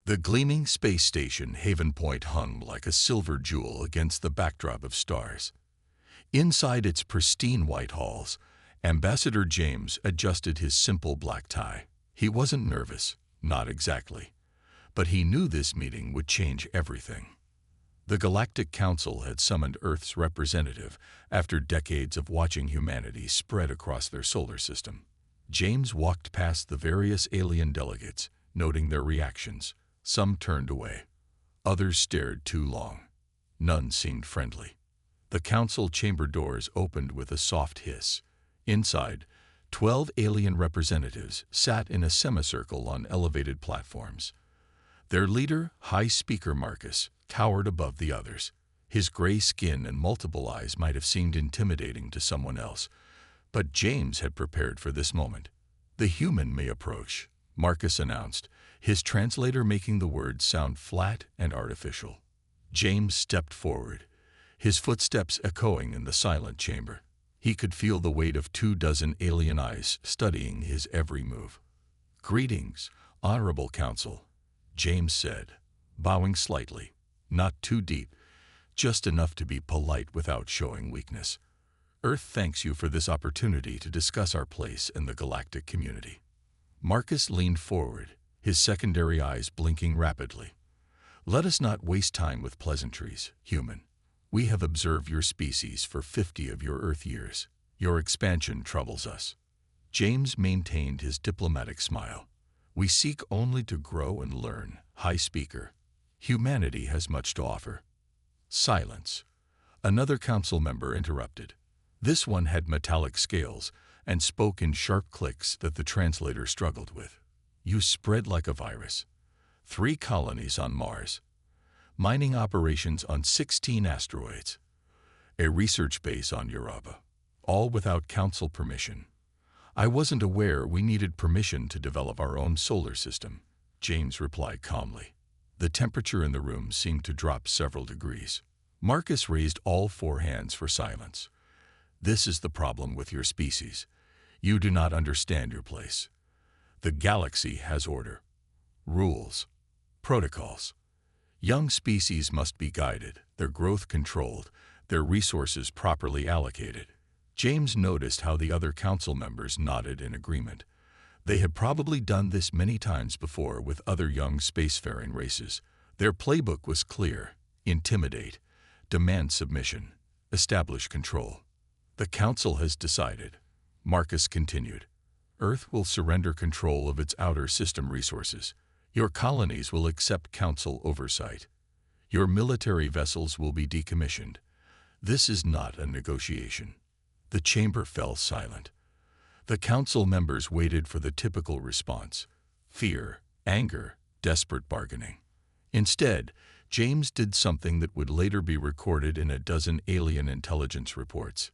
The gleaming space station Haven Point hung like a silver jewel against the backdrop of stars. Inside its pristine white halls, Ambassador James adjusted his simple black tie. He wasn't nervous, not exactly, but he knew this meeting would change everything. The Galactic Council had summoned Earth's representative after decades of watching humanity spread across their solar system. James walked past the various alien delegates, noting their reactions. Some turned away. Others stared too long. None seemed friendly. The council chamber doors opened with a soft hiss. Inside, 12 alien representatives sat in a semicircle on elevated platforms. Their leader, High Speaker Marcus, towered above the others. His gray skin and multiple eyes might have seemed intimidating to someone else, but James had prepared for this moment. "The human may approach," Marcus announced, his translator making the words sound flat and artificial. James stepped forward, his footsteps echoing in the silent chamber. He could feel the weight of 24 alien eyes studying his every move. "Greetings, Honorable Council," James said, bowing slightly, not too deep, just enough to be polite without showing weakness. "Earth thanks you for this opportunity to discuss our place in the galactic community." Marcus leaned forward, his secondary eyes blinking rapidly. "Let us not waste time with pleasantries, human. We have observed your species for 50 of your Earth years. Your expansion troubles us." James maintained his diplomatic smile. "We seek only to grow and learn, High Speaker. Humanity has much to offer." Silence. Another council member interrupted. This one had metallic scales and spoke in sharp clicks that the translator struggled with. "You spread like a virus. 3 colonies on Mars. Mining operations on 16 asteroids. A research base on Europa. All without council permission. I wasn't aware we needed permission to develop our own solar system," James replied calmly. The temperature in the room seemed to drop several degrees. Marcus raised all 4 hands for silence. "This is the problem with your species. You do not understand your place. The galaxy has order, rules, protocols. Young species must be guided, their growth controlled, their resources properly allocated." James noticed how the other council members nodded in agreement. They had probably done this many times before with other young spacefaring races. Their playbook was clear: intimidate, demand submission, establish control. "The council has decided," Marcus continued. "Earth will surrender control of its outer system resources. Your colonies will accept council oversight. Your military vessels will be decommissioned. This is not a negotiation." The chamber fell silent. The council members waited for the typical response: fear, anger, desperate bargaining. Instead, James did something that would later be recorded in a dozen alien intelligence reports.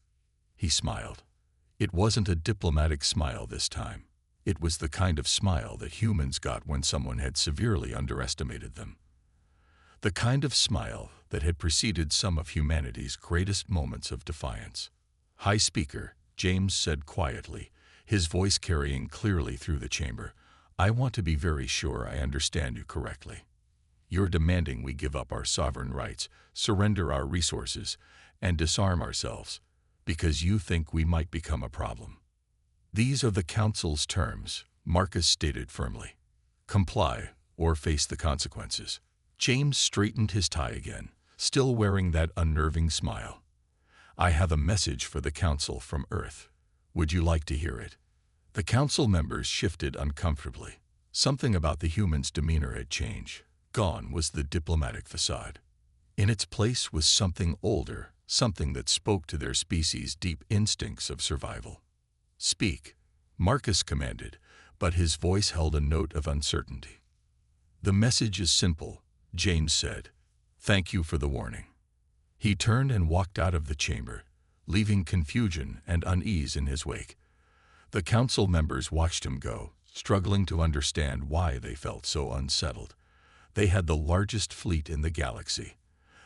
He smiled. It wasn't a diplomatic smile this time. It was the kind of smile that humans got when someone had severely underestimated them. The kind of smile that had preceded some of humanity's greatest moments of defiance. "High Speaker," James said quietly, his voice carrying clearly through the chamber, "I want to be very sure I understand you correctly. You're demanding we give up our sovereign rights, surrender our resources, and disarm ourselves, because you think we might become a problem." "These are the Council's terms," Marcus stated firmly. "Comply, or face the consequences." James straightened his tie again, still wearing that unnerving smile. "I have a message for the Council from Earth. Would you like to hear it?" The Council members shifted uncomfortably. Something about the humans' demeanor had changed. Gone was the diplomatic facade. In its place was something older, something that spoke to their species' deep instincts of survival. "Speak," Marcus commanded, but his voice held a note of uncertainty. "The message is simple," James said. "Thank you for the warning." He turned and walked out of the chamber, leaving confusion and unease in his wake. The council members watched him go, struggling to understand why they felt so unsettled. They had the largest fleet in the galaxy.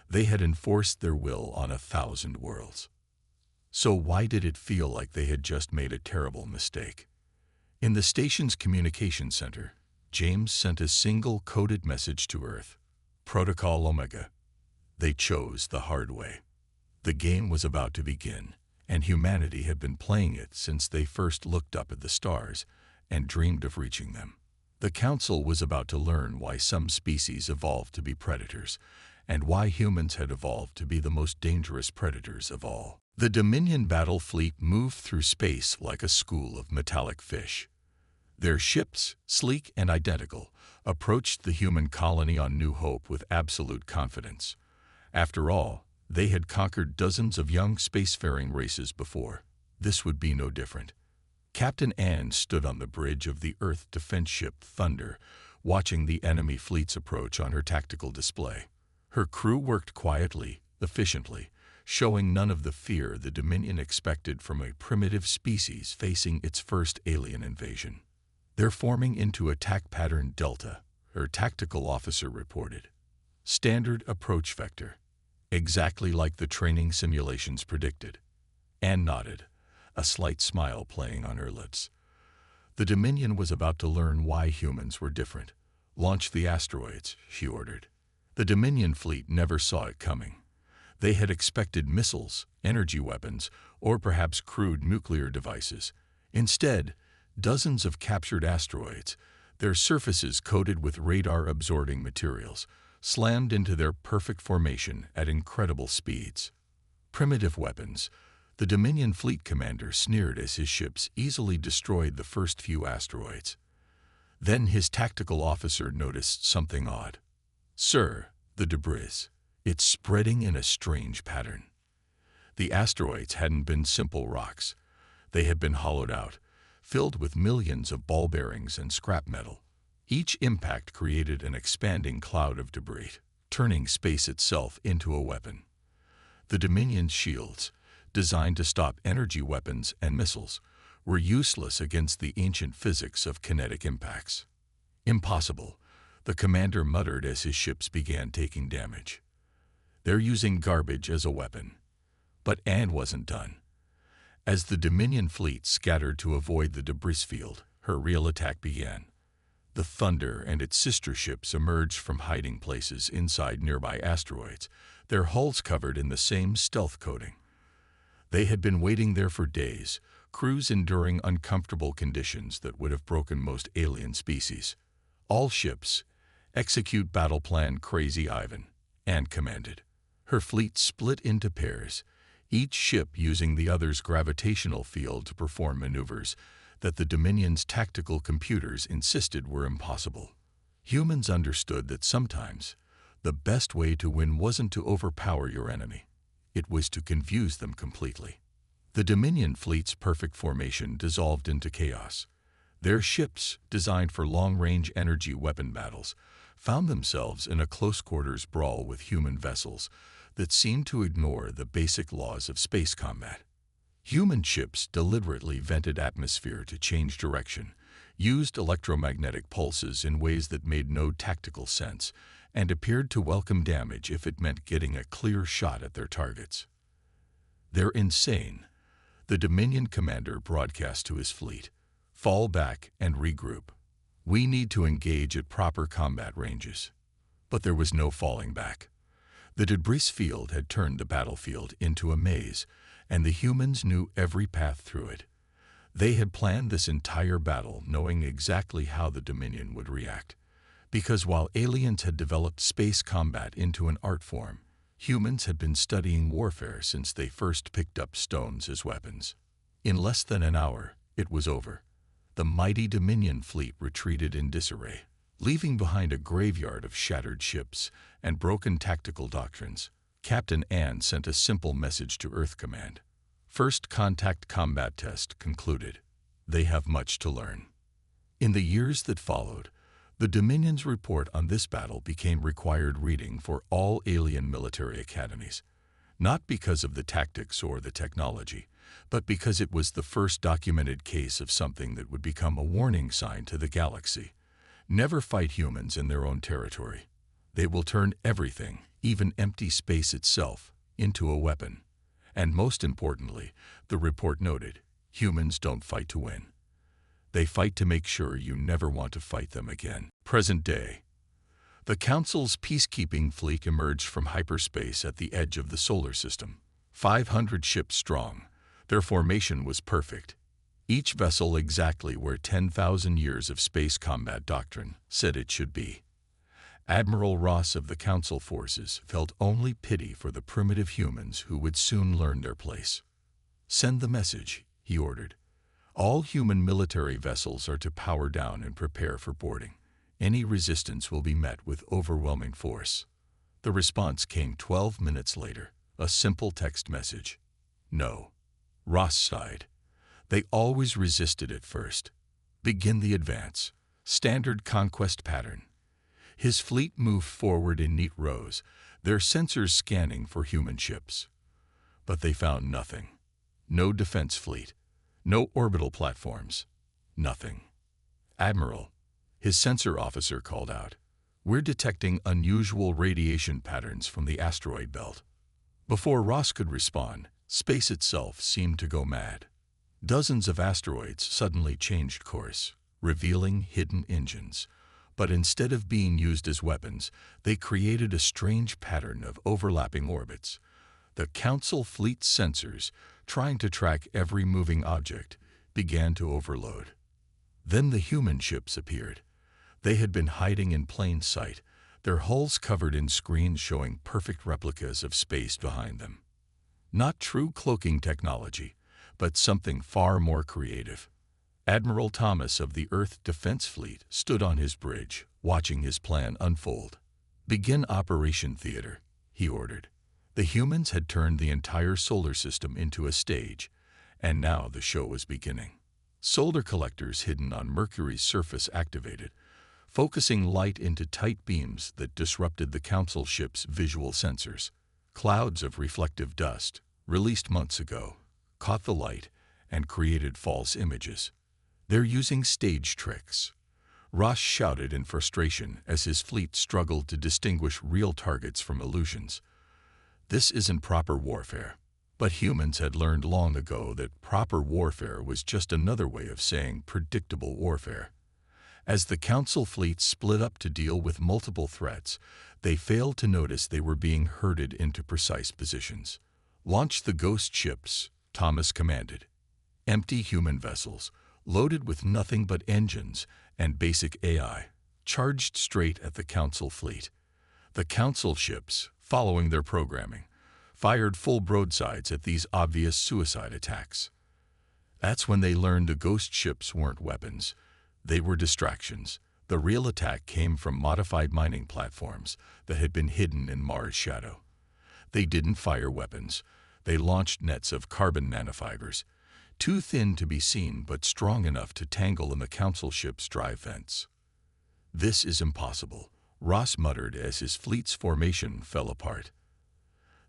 They had enforced their will on 1,000 worlds. So why did it feel like they had just made a terrible mistake? In the station's communication center, James sent a single coded message to Earth: Protocol Omega. They chose the hard way. The game was about to begin, and humanity had been playing it since they first looked up at the stars and dreamed of reaching them. The Council was about to learn why some species evolved to be predators, and why humans had evolved to be the most dangerous predators of all. The Dominion battle fleet moved through space like a school of metallic fish. Their ships, sleek and identical, approached the human colony on New Hope with absolute confidence. After all, they had conquered dozens of young spacefaring races before. This would be no different. Captain Ann stood on the bridge of the Earth defense ship Thunder, watching the enemy fleet's approach on her tactical display. Her crew worked quietly, efficiently, showing none of the fear the Dominion expected from a primitive species facing its first alien invasion. "They're forming into attack pattern Delta," her tactical officer reported. "Standard approach vector. Exactly like the training simulations predicted." Anne nodded, a slight smile playing on her lips. The Dominion was about to learn why humans were different. "Launch the asteroids," she ordered. The Dominion fleet never saw it coming. They had expected missiles, energy weapons, or perhaps crude nuclear devices. Instead, dozens of captured asteroids, their surfaces coated with radar-absorbing materials, slammed into their perfect formation at incredible speeds. Primitive weapons. The Dominion fleet commander sneered as his ships easily destroyed the first few asteroids. Then his tactical officer noticed something odd. "Sir, the debris. It's spreading in a strange pattern." The asteroids hadn't been simple rocks. They had been hollowed out, filled with millions of ball bearings and scrap metal. Each impact created an expanding cloud of debris, turning space itself into a weapon. The Dominion's shields, designed to stop energy weapons and missiles, were useless against the ancient physics of kinetic impacts. "Impossible," the commander muttered as his ships began taking damage. "They're using garbage as a weapon." But Anne wasn't done. As the Dominion fleet scattered to avoid the debris field, her real attack began. The Thunder and its sister ships emerged from hiding places inside nearby asteroids, their hulls covered in the same stealth coating. They had been waiting there for days, crews enduring uncomfortable conditions that would have broken most alien species. "All ships, execute battle plan Crazy Ivan," Anne commanded. Her fleet split into pairs, each ship using the other's gravitational field to perform maneuvers that the Dominion's tactical computers insisted were impossible. Humans understood that sometimes the best way to win wasn't to overpower your enemy. It was to confuse them completely. The Dominion fleet's perfect formation dissolved into chaos. Their ships, designed for long-range energy weapon battles, found themselves in a close-quarters brawl with human vessels that seemed to ignore the basic laws of space combat. Human ships deliberately vented atmosphere to change direction, used electromagnetic pulses in ways that made no tactical sense, and appeared to welcome damage if it meant getting a clear shot at their targets. "They're insane," the Dominion commander broadcast to his fleet. "Fall back and regroup. We need to engage at proper combat ranges." But there was no falling back. The debris field had turned the battlefield into a maze, and the humans knew every path through it. They had planned this entire battle knowing exactly how the Dominion would react. Because while aliens had developed space combat into an art form, humans had been studying warfare since they first picked up stones as weapons. In less than an hour, it was over. The mighty Dominion fleet retreated in disarray, leaving behind a graveyard of shattered ships and broken tactical doctrines. Captain Ann sent a simple message to Earth Command. First contact combat test concluded. They have much to learn. In the years that followed, the Dominion's report on this battle became required reading for all alien military academies, not because of the tactics or the technology, but because it was the first documented case of something that would become a warning sign to the galaxy. Never fight humans in their own territory. They will turn everything, even empty space itself, into a weapon. And most importantly, the report noted, humans don't fight to win. They fight to make sure you never want to fight them again. Present day. The Council's peacekeeping fleet emerged from hyperspace at the edge of the solar system. 500 ships strong. Their formation was perfect. Each vessel exactly where 10,000 years of space combat doctrine said it should be. Admiral Ross of the Council forces felt only pity for the primitive humans who would soon learn their place. "Send the message," he ordered. "All human military vessels are to power down and prepare for boarding. Any resistance will be met with overwhelming force." The response came 12 minutes later, a simple text message. "No." Ross sighed. "They always resisted at first. Begin the advance. Standard conquest pattern." His fleet moved forward in neat rows, their sensors scanning for human ships. But they found nothing. No defense fleet. No orbital platforms. Nothing. "Admiral," his sensor officer called out, "we're detecting unusual radiation patterns from the asteroid belt." Before Ross could respond, space itself seemed to go mad. Dozens of asteroids suddenly changed course, revealing hidden engines. But instead of being used as weapons, they created a strange pattern of overlapping orbits. The Council fleet sensors, trying to track every moving object, began to overload. Then the human ships appeared. They had been hiding in plain sight, their hulls covered in screens showing perfect replicas of space behind them. Not true cloaking technology, but something far more creative. Admiral Thomas of the Earth Defense Fleet stood on his bridge, watching his plan unfold. "Begin Operation Theater," he ordered. The humans had turned the entire solar system into a stage, and now the show was beginning. Solar collectors hidden on Mercury's surface activated, focusing light into tight beams that disrupted the Council ship's visual sensors. Clouds of reflective dust, released months ago, caught the light and created false images. "They're using stage tricks," Ross shouted in frustration as his fleet struggled to distinguish real targets from illusions. "This isn't proper warfare." But humans had learned long ago that proper warfare was just another way of saying predictable warfare. As the Council fleet split up to deal with multiple threats, they failed to notice they were being herded into precise positions. "Launch the ghost ships," Thomas commanded. Empty human vessels, loaded with nothing but engines and basic AI, charged straight at the Council fleet. The Council ships, following their programming, fired full broadsides at these obvious suicide attacks. That's when they learned the ghost ships weren't weapons. They were distractions. The real attack came from modified mining platforms that had been hidden in Mars' shadow. They didn't fire weapons. They launched nets of carbon nanofibers, too thin to be seen but strong enough to tangle in the Council ship's drive vents. "This is impossible," Ross muttered as his fleet's formation fell apart.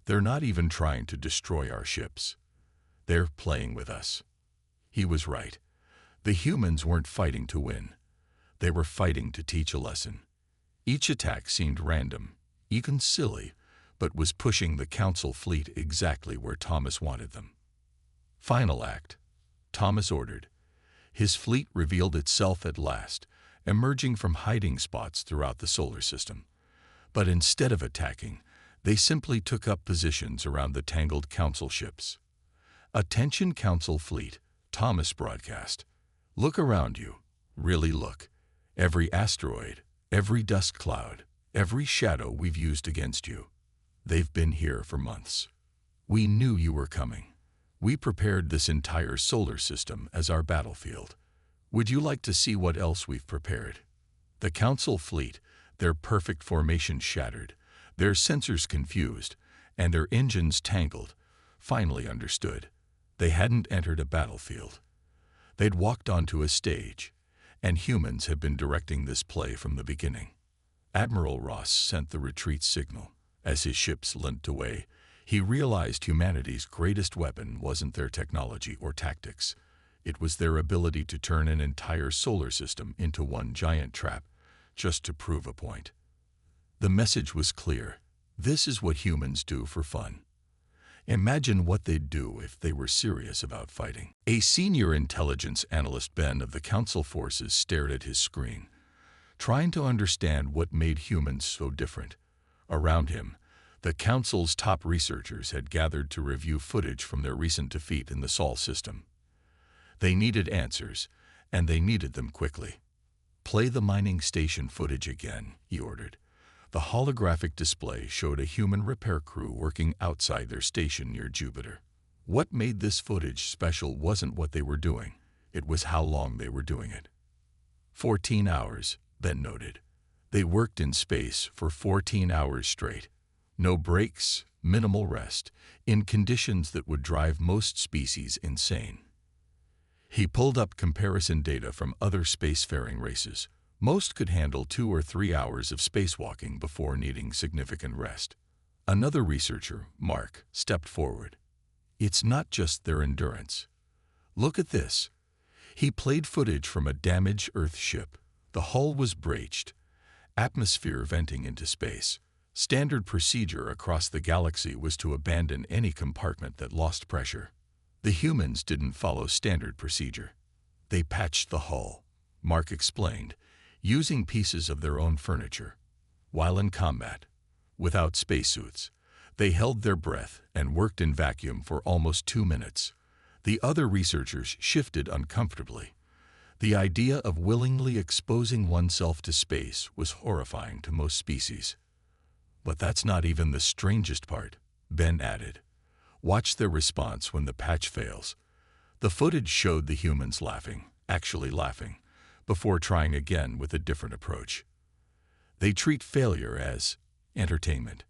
"They're not even trying to destroy our ships. They're playing with us." He was right. The humans weren't fighting to win. They were fighting to teach a lesson. Each attack seemed random, even silly, but was pushing the Council fleet exactly where Thomas wanted them. "Final act," Thomas ordered. His fleet revealed itself at last, emerging from hiding spots throughout the solar system. But instead of attacking, they simply took up positions around the tangled Council ships. "Attention Council fleet," Thomas broadcast. "Look around you. Really look. Every asteroid, every dust cloud, every shadow we've used against you. They've been here for months. We knew you were coming. We prepared this entire solar system as our battlefield. Would you like to see what else we've prepared?" The Council fleet, their perfect formation shattered, their sensors confused, and their engines tangled, finally understood. They hadn't entered a battlefield. They'd walked onto a stage, and humans had been directing this play from the beginning. Admiral Ross sent the retreat signal. As his ships limped away, he realized humanity's greatest weapon wasn't their technology or tactics. It was their ability to turn an entire solar system into one giant trap, just to prove a point. The message was clear. This is what humans do for fun. Imagine what they'd do if they were serious about fighting. A senior intelligence analyst, Ben, of the Council forces stared at his screen, trying to understand what made humans so different. Around him, the Council's top researchers had gathered to review footage from their recent defeat in the Sol system. They needed answers, and they needed them quickly. "Play the mining station footage again," he ordered. The holographic display showed a human repair crew working outside their station near Jupiter. What made this footage special wasn't what they were doing, it was how long they were doing it. 14 hours, Ben noted. They worked in space for 14 hours straight. No breaks, minimal rest, in conditions that would drive most species insane. He pulled up comparison data from other spacefaring races. Most could handle 2 or 3 hours of spacewalking before needing significant rest. Another researcher, Mark, stepped forward. "It's not just their endurance. Look at this." He played footage from a damaged Earth ship. The hull was breached, atmosphere venting into space. Standard procedure across the galaxy was to abandon any compartment that lost pressure. The humans didn't follow standard procedure. They patched the hull, Mark explained, using pieces of their own furniture. While in combat, without spacesuits, they held their breath and worked in vacuum for almost 2 minutes. The other researchers shifted uncomfortably. The idea of willingly exposing oneself to space was horrifying to most species. "But that's not even the strangest part," Ben added. "Watch their response when the patch fails." The footage showed the humans laughing, actually laughing, before trying again with a different approach. They treat failure as entertainment.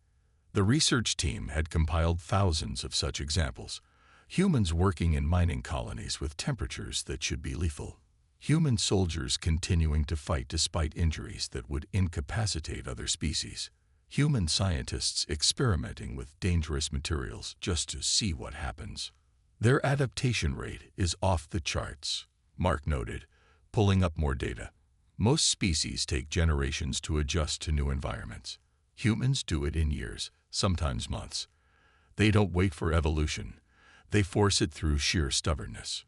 The research team had compiled thousands of such examples. Humans working in mining colonies with temperatures that should be lethal. Human soldiers continuing to fight despite injuries that would incapacitate other species. Human scientists experimenting with dangerous materials just to see what happens. Their adaptation rate is off the charts, Mark noted, pulling up more data. Most species take generations to adjust to new environments. Humans do it in years, sometimes months. They don't wait for evolution. They force it through sheer stubbornness.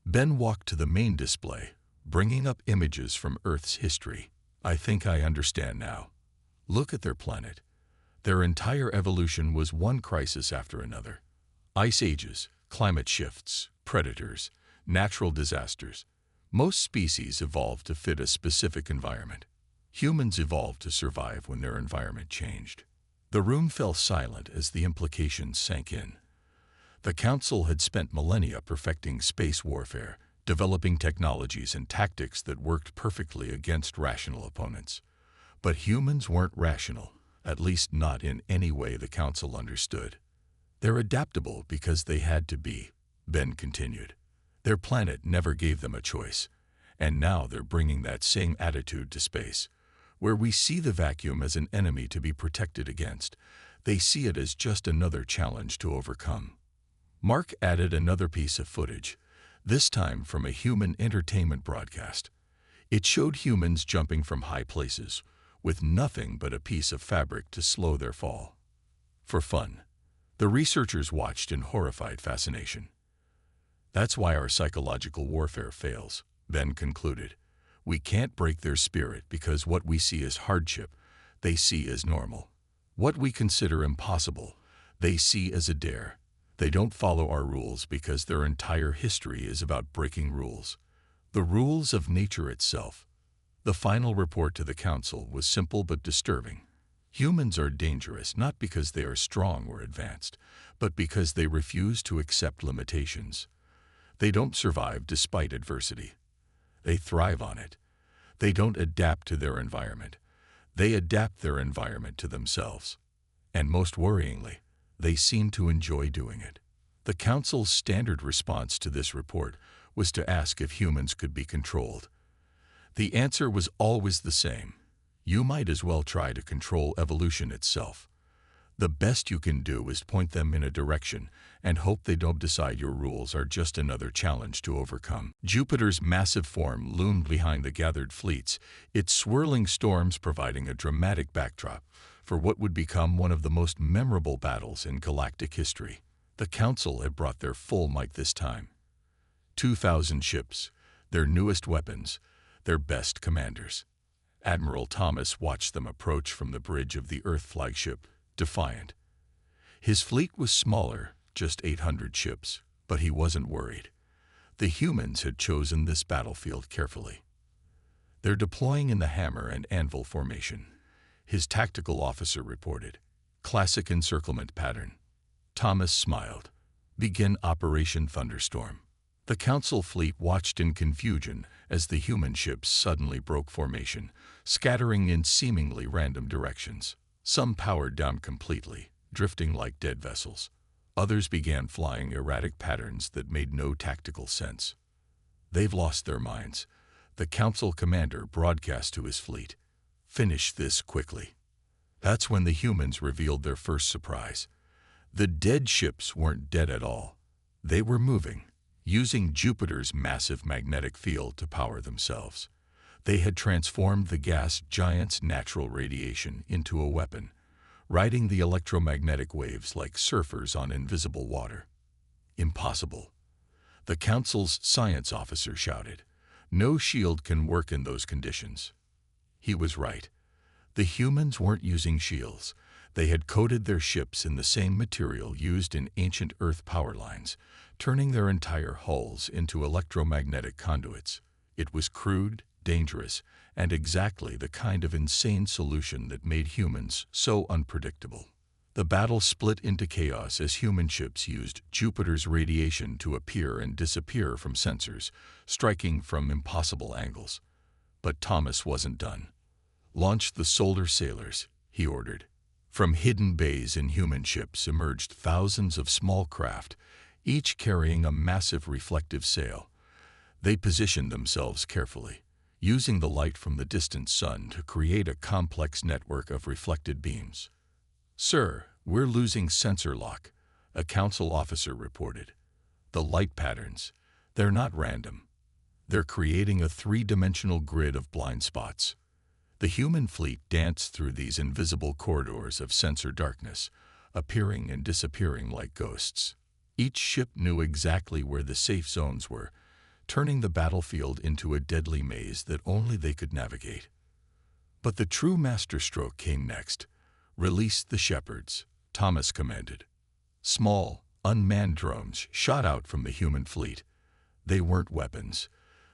Ben walked to the main display, bringing up images from Earth's history. "I think I understand now. Look at their planet. Their entire evolution was one crisis after another. Ice ages, climate shifts, predators, natural disasters. Most species evolved to fit a specific environment. Humans evolved to survive when their environment changed." The room fell silent as the implications sank in. The Council had spent millennia perfecting space warfare, developing technologies and tactics that worked perfectly against rational opponents. But humans weren't rational, at least not in any way the Council understood. "They're adaptable because they had to be," Ben continued. "Their planet never gave them a choice, and now they're bringing that same attitude to space. Where we see the vacuum as an enemy to be protected against, they see it as just another challenge to overcome." Mark added another piece of footage, this time from a human entertainment broadcast. It showed humans jumping from high places, with nothing but a piece of fabric to slow their fall. For fun, the researchers watched in horrified fascination. "That's why our psychological warfare fails," Ben concluded. "We can't break their spirit because what we see as hardship, they see as normal. What we consider impossible, they see as a dare. They don't follow our rules because their entire history is about breaking rules. The rules of nature itself." The final report to the Council was simple but disturbing. Humans are dangerous not because they are strong or advanced, but because they refuse to accept limitations. They don't survive despite adversity. They thrive on it. They don't adapt to their environment. They adapt their environment to themselves. And most worryingly, they seem to enjoy doing it. The Council's standard response to this report was to ask if humans could be controlled. The answer was always the same. You might as well try to control evolution itself. The best you can do is point them in a direction and hope they don't decide your rules are just another challenge to overcome. Jupiter's massive form loomed behind the gathered fleets, its swirling storms providing a dramatic backdrop for what would become one of the most memorable battles in galactic history. The Council had brought their full might this time. 2,000 ships, their newest weapons, their best commanders. Admiral Thomas watched them approach from the bridge of the Earth flagship, Defiant. His fleet was smaller, just 800 ships, but he wasn't worried. The humans had chosen this battlefield carefully. They're deploying in the hammer and anvil formation, his tactical officer reported. Classic encirclement pattern. Thomas smiled. Begin Operation Thunderstorm. The Council fleet watched in confusion as the human ships suddenly broke formation, scattering in seemingly random directions. Some powered down completely, drifting like dead vessels. Others began flying erratic patterns that made no tactical sense. They've lost their minds. The Council commander broadcast to his fleet. Finish this quickly. That's when the humans revealed their first surprise. The dead ships weren't dead at all. They were moving, using Jupiter's massive magnetic field to power themselves. They had transformed the gas giant's natural radiation into a weapon, riding the electromagnetic waves like surfers on invisible water. Impossible. The Council's science officer shouted. No shield can work in those conditions. He was right. The humans weren't using shields. They had coated their ships in the same material used in ancient Earth power lines, turning their entire hulls into electromagnetic conduits. It was crude, dangerous, and exactly the kind of insane solution that made humans so unpredictable. The battle split into chaos as human ships used Jupiter's radiation to appear and disappear from sensors, striking from impossible angles. But Thomas wasn't done. Launch the solar sailors, he ordered. From hidden bays in human ships emerged thousands of small craft, each carrying a massive reflective sail. They positioned themselves carefully, using the light from the distant sun to create a complex network of reflected beams. Sir, we're losing sensor lock, a Council officer reported. The light patterns, they're not random. They're creating a three-dimensional grid of blind spots. The human fleet danced through these invisible corridors of sensor darkness, appearing and disappearing like ghosts. Each ship knew exactly where the safe zones were, turning the battlefield into a deadly maze that only they could navigate. But the true masterstroke came next. Release the shepherds, Thomas commanded. Small, unmanned drones shot out from the human fleet. They weren't weapons.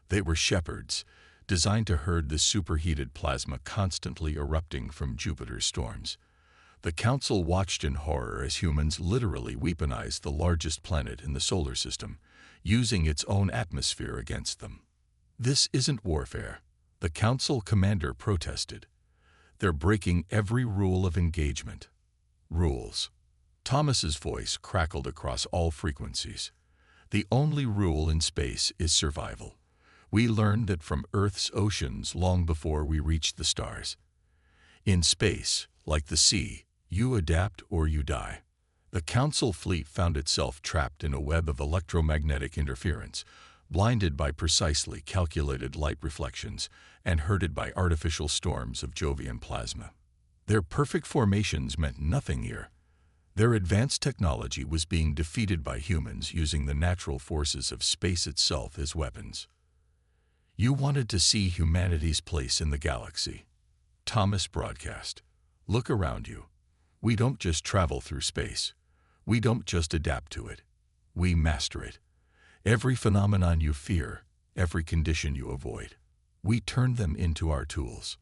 They were shepherds, designed to herd the superheated plasma constantly erupting from Jupiter's storms. The Council watched in horror as humans literally weaponized the largest planet in the solar system, using its own atmosphere against them. This isn't warfare, the Council commander protested. They're breaking every rule of engagement. Rules. Thomas's voice crackled across all frequencies. The only rule in space is survival. We learned that from Earth's oceans long before we reached the stars. In space, like the sea, you adapt or you die. The Council fleet found itself trapped in a web of electromagnetic interference, blinded by precisely calculated light reflections and herded by artificial storms of Jovian plasma. Their perfect formations meant nothing here. Their advanced technology was being defeated by humans using the natural forces of space itself as weapons. You wanted to see humanity's place in the galaxy. Thomas broadcast. Look around you. We don't just travel through space. We don't just adapt to it. We master it. Every phenomenon you fear, every condition you avoid, we turn them into our tools.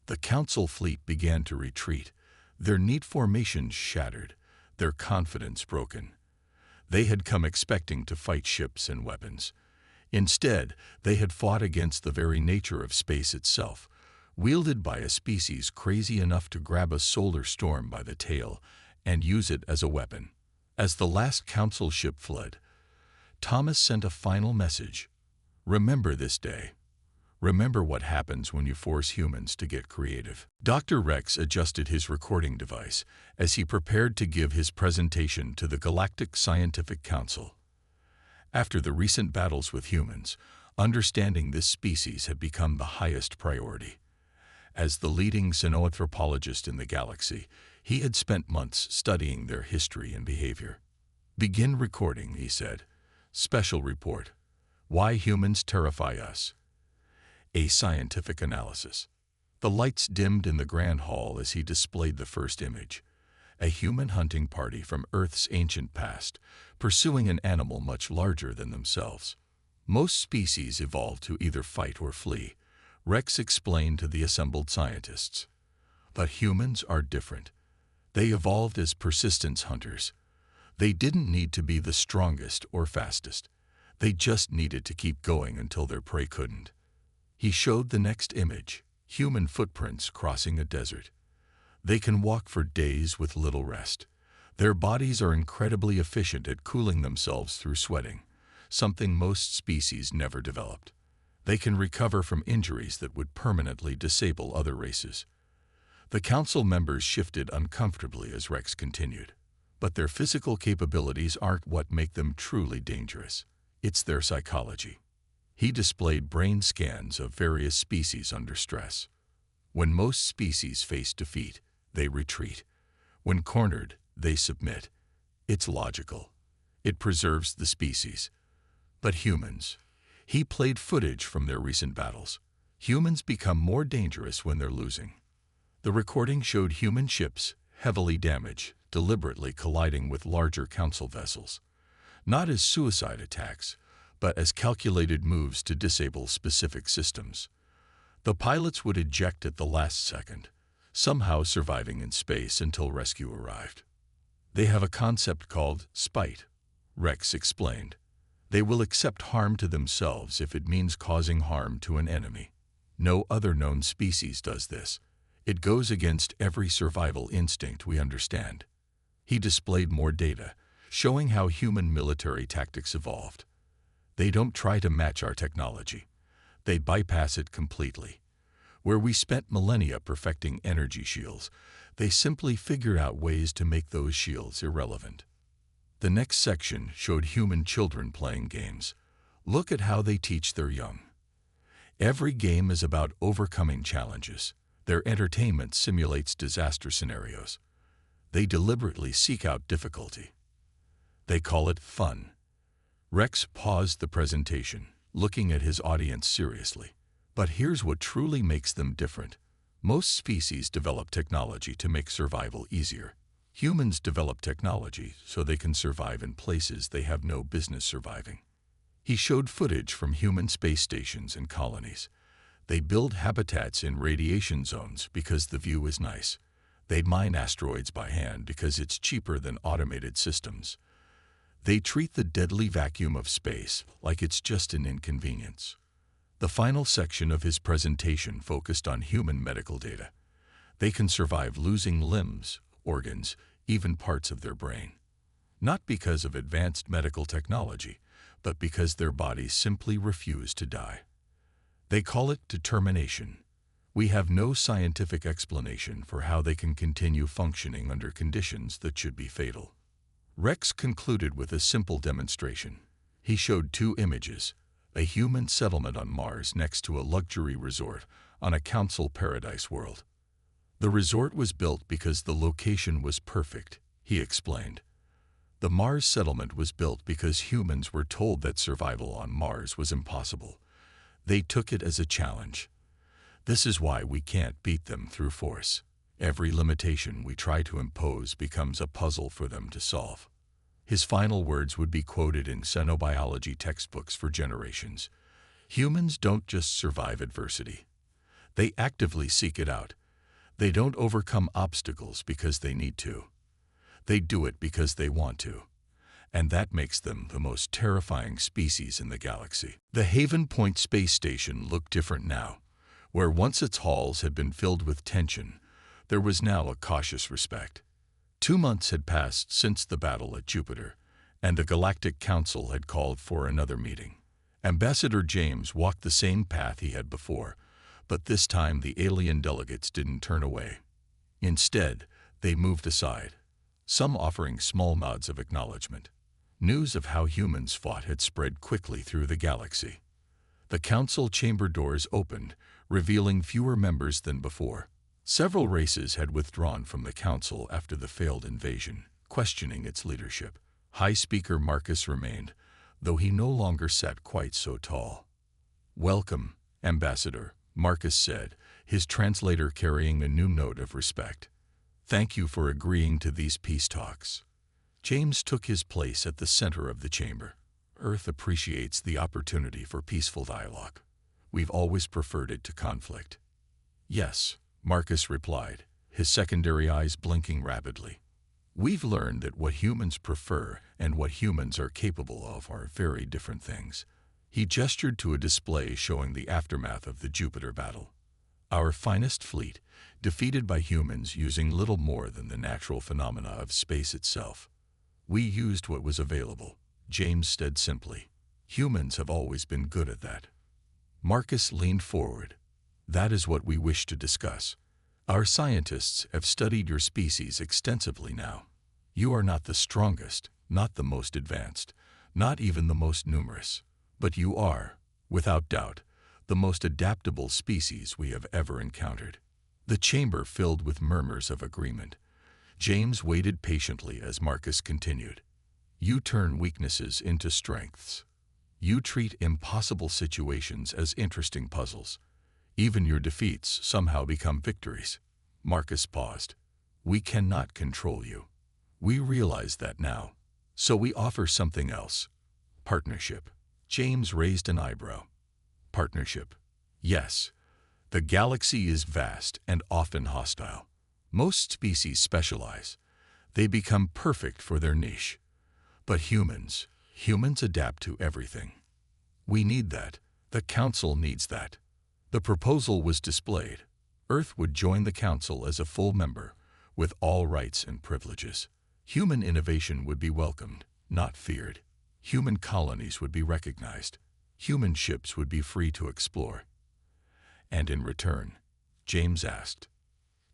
The Council fleet began to retreat, their neat formations shattered, their confidence broken. They had come expecting to fight ships and weapons. Instead, they had fought against the very nature of space itself, wielded by a species crazy enough to grab a solar storm by the tail and use it as a weapon. As the last Council ship fled, Thomas sent a final message. Remember this day. Remember what happens when you force humans to get creative. Dr. Rex adjusted his recording device as he prepared to give his presentation to the Galactic Scientific Council. After the recent battles with humans, understanding this species had become the highest priority. As the leading xenoanthropologist in the galaxy, he had spent months studying their history and behavior. "Begin recording," he said. "Special report. Why humans terrify us." A scientific analysis. The lights dimmed in the grand hall as he displayed the first image. A human hunting party from Earth's ancient past, pursuing an animal much larger than themselves. Most species evolved to either fight or flee, Rex explained to the assembled scientists. But humans are different. They evolved as persistence hunters. They didn't need to be the strongest or fastest. They just needed to keep going until their prey couldn't. He showed the next image, human footprints crossing a desert. They can walk for days with little rest. Their bodies are incredibly efficient at cooling themselves through sweating, something most species never developed. They can recover from injuries that would permanently disable other races. The council members shifted uncomfortably as Rex continued. But their physical capabilities aren't what make them truly dangerous. It's their psychology. He displayed brain scans of various species under stress. When most species face defeat, they retreat. When cornered, they submit. It's logical. It preserves the species. But humans. He played footage from their recent battles. Humans become more dangerous when they're losing. The recording showed human ships, heavily damaged, deliberately colliding with larger council vessels. Not as suicide attacks, but as calculated moves to disable specific systems. The pilots would eject at the last second, somehow surviving in space until rescue arrived. They have a concept called spite, Rex explained. They will accept harm to themselves if it means causing harm to an enemy. No other known species does this. It goes against every survival instinct we understand. He displayed more data, showing how human military tactics evolved. They don't try to match our technology. They bypass it completely. Where we spent millennia perfecting energy shields, they simply figured out ways to make those shields irrelevant. The next section showed human children playing games. Look at how they teach their young. Every game is about overcoming challenges. Their entertainment simulates disaster scenarios. They deliberately seek out difficulty. They call it fun. Rex paused the presentation, looking at his audience seriously. But here's what truly makes them different. Most species develop technology to make survival easier. Humans develop technology so they can survive in places they have no business surviving. He showed footage from human space stations and colonies. They build habitats in radiation zones because the view is nice. They mine asteroids by hand because it's cheaper than automated systems. They treat the deadly vacuum of space like it's just an inconvenience. The final section of his presentation focused on human medical data. They can survive losing limbs, organs, even parts of their brain. Not because of advanced medical technology, but because their bodies simply refuse to die. They call it determination. We have no scientific explanation for how they can continue functioning under conditions that should be fatal. Rex concluded with a simple demonstration. He showed two images, a human settlement on Mars next to a luxury resort on a council paradise world. The resort was built because the location was perfect, he explained. The Mars settlement was built because humans were told that survival on Mars was impossible. They took it as a challenge. This is why we can't beat them through force. Every limitation we try to impose becomes a puzzle for them to solve. His final words would be quoted in Xenobiology textbooks for generations. Humans don't just survive adversity. They actively seek it out. They don't overcome obstacles because they need to. They do it because they want to. And that makes them the most terrifying species in the galaxy. The Haven Point space station looked different now. Where once its halls had been filled with tension, there was now a cautious respect. 2 months had passed since the battle at Jupiter, and the Galactic Council had called for another meeting. Ambassador James walked the same path he had before, but this time the alien delegates didn't turn away. Instead, they moved aside, some offering small nods of acknowledgement. News of how humans fought had spread quickly through the galaxy. The council chamber doors opened, revealing fewer members than before. Several races had withdrawn from the council after the failed invasion, questioning its leadership. High Speaker Marcus remained, though he no longer sat quite so tall. "Welcome, Ambassador," Marcus said, his translator carrying a new note of respect. "Thank you for agreeing to these peace talks." James took his place at the center of the chamber. "Earth appreciates the opportunity for peaceful dialogue. We've always preferred it to conflict." "Yes," Marcus replied, his secondary eyes blinking rapidly. "We've learned that what humans prefer and what humans are capable of are very different things." He gestured to a display showing the aftermath of the Jupiter battle. "Our finest fleet, defeated by humans using little more than the natural phenomena of space itself. We used what was available," James said simply. "Humans have always been good at that." Marcus leaned forward. "That is what we wish to discuss. Our scientists have studied your species extensively now. You are not the strongest, not the most advanced, not even the most numerous, but you are, without doubt, the most adaptable species we have ever encountered." The chamber filled with murmurs of agreement. James waited patiently as Marcus continued. "You turn weaknesses into strengths. You treat impossible situations as interesting puzzles. Even your defeats somehow become victories." Marcus paused. "We cannot control you. We realize that now. So we offer something else. Partnership." James raised an eyebrow. "Partnership? Yes. The galaxy is vast and often hostile. Most species specialize. They become perfect for their niche. But humans adapt to everything. We need that. The Council needs that." The proposal was displayed. Earth would join the Council as a full member, with all rights and privileges. Human innovation would be welcomed, not feared. Human colonies would be recognized. Human ships would be free to explore. "And in return?" James asked.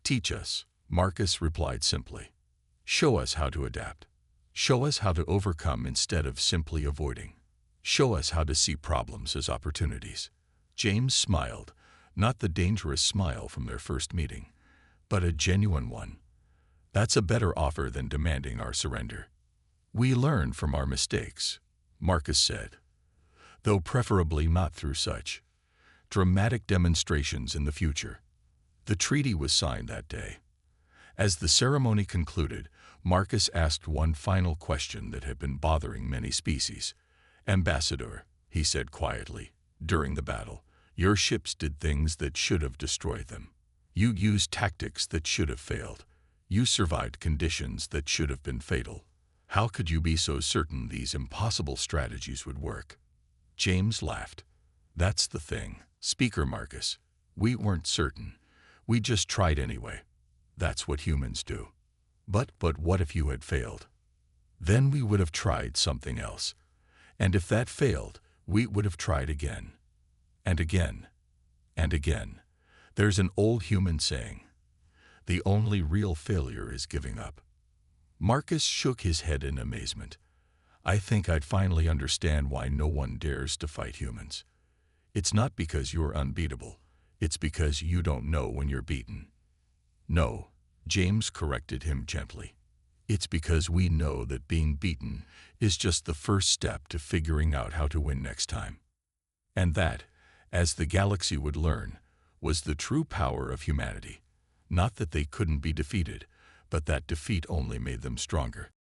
"Teach us," Marcus replied simply. "Show us how to adapt. Show us how to overcome instead of simply avoiding. Show us how to see problems as opportunities." James smiled, not the dangerous smile from their first meeting, but a genuine one. "That's a better offer than demanding our surrender." "We learn from our mistakes," Marcus said, "though preferably not through such dramatic demonstrations in the future." The treaty was signed that day. As the ceremony concluded, Marcus asked one final question that had been bothering many species. "Ambassador," he said quietly, "during the battle, your ships did things that should have destroyed them. You used tactics that should have failed. You survived conditions that should have been fatal. How could you be so certain these impossible strategies would work?" James laughed. "That's the thing, Speaker Marcus. We weren't certain. We just tried anyway. That's what humans do. But what if you had failed? Then we would have tried something else. And if that failed, we would have tried again. And again. And again. There's an old human saying, 'The only real failure is giving up.'" Marcus shook his head in amazement. "I think I'd finally understand why no one dares to fight humans. It's not because you're unbeatable. It's because you don't know when you're beaten." "No," James corrected him gently. "It's because we know that being beaten is just the first step to figuring out how to win next time." And that, as the galaxy would learn, was the true power of humanity. Not that they couldn't be defeated, but that defeat only made them stronger.